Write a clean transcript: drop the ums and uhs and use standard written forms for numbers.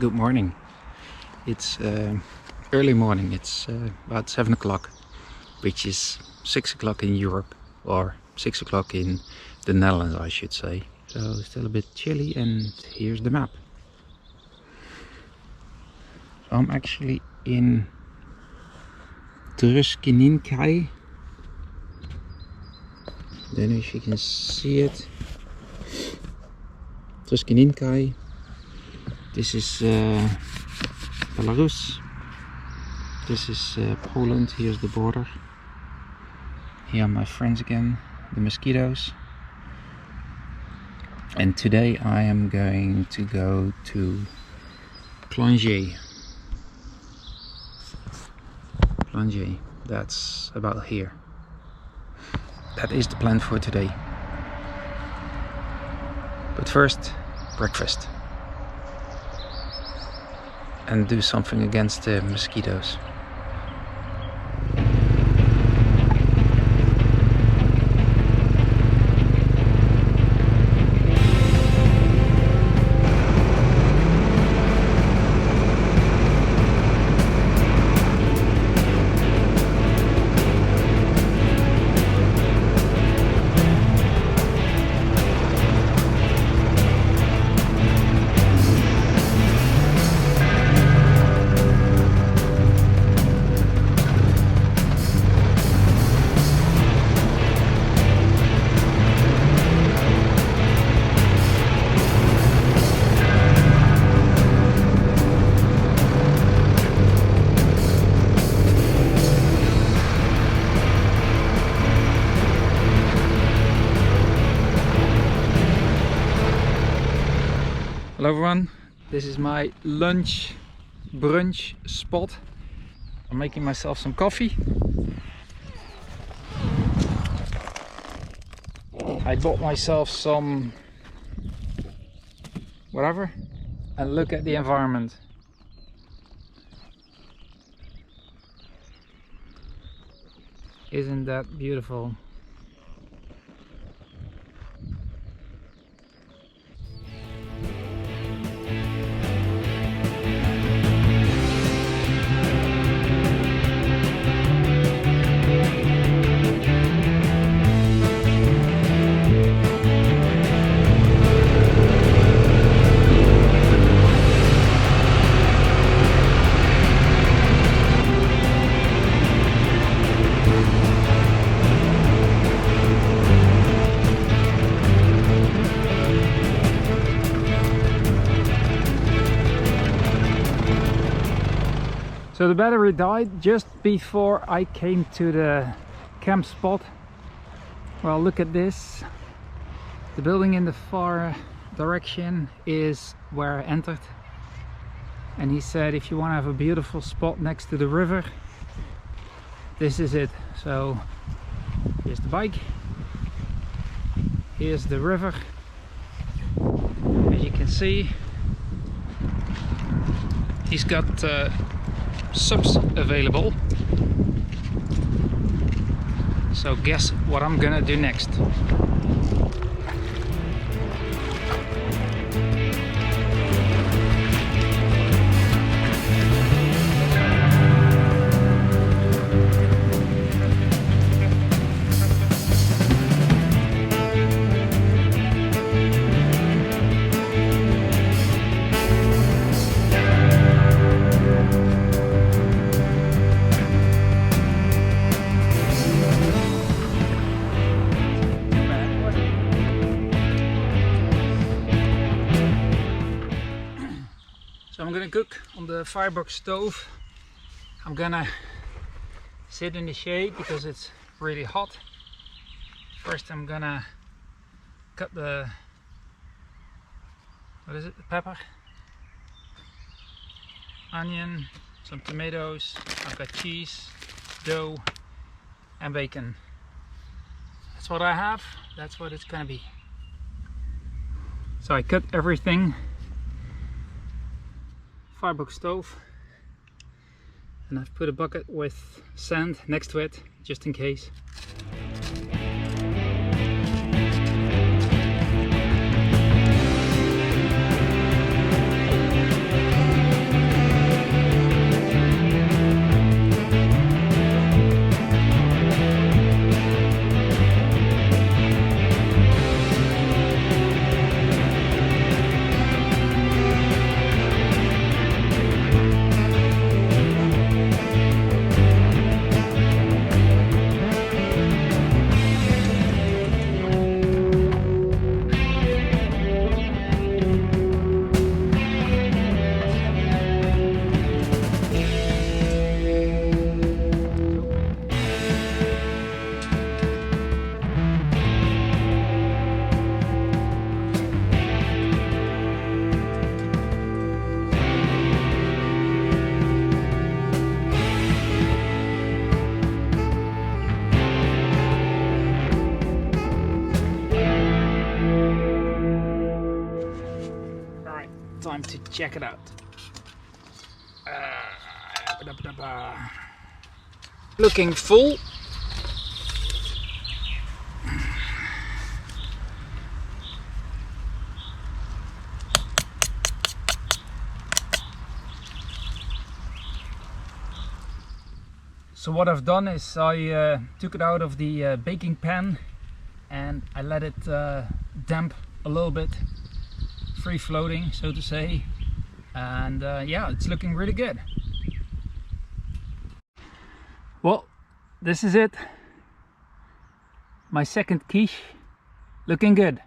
Good morning. It's early morning. It's about 7 o'clock, which is 6 o'clock in Europe, or 6 o'clock in the Netherlands, I should say. So it's still a bit chilly, and here's the map. So I'm actually in Truskininkai. Don't know if you can see it. Truskininkai. This is Belarus. This is Poland. Here's the border. Here are my friends again, the mosquitoes. And today I am going to go to Plongey. Plongey, that's about here. That is the plan for today. But first, breakfast. And do something against the mosquitoes. Hello everyone, this is my lunch brunch spot. I'm making myself some coffee. I bought myself some whatever, and look at the environment. Isn't that beautiful? So the battery died just before I came to the camp spot. Well, look at this. The building in the far direction is where I entered. And he said if you want to have a beautiful spot next to the river, this is it. So here's the bike. Here's the river. As you can see, he's got subs available. So guess what I'm gonna do next. So I'm gonna cook on the Firebox stove. I'm gonna sit in the shade because it's really hot. First I'm gonna cut the, what is it, the pepper, onion, some tomatoes, I've got cheese, dough and bacon. That's what I have, that's what it's gonna be. So I cut everything. Firebox stove, and I've put a bucket with sand next to it just in case. to check it out. Looking full. So what I've done is I took it out of the baking pan and I let it damp a little bit, free floating so to say, and yeah, it's looking really good. Well, this is it, my second quiche, looking good.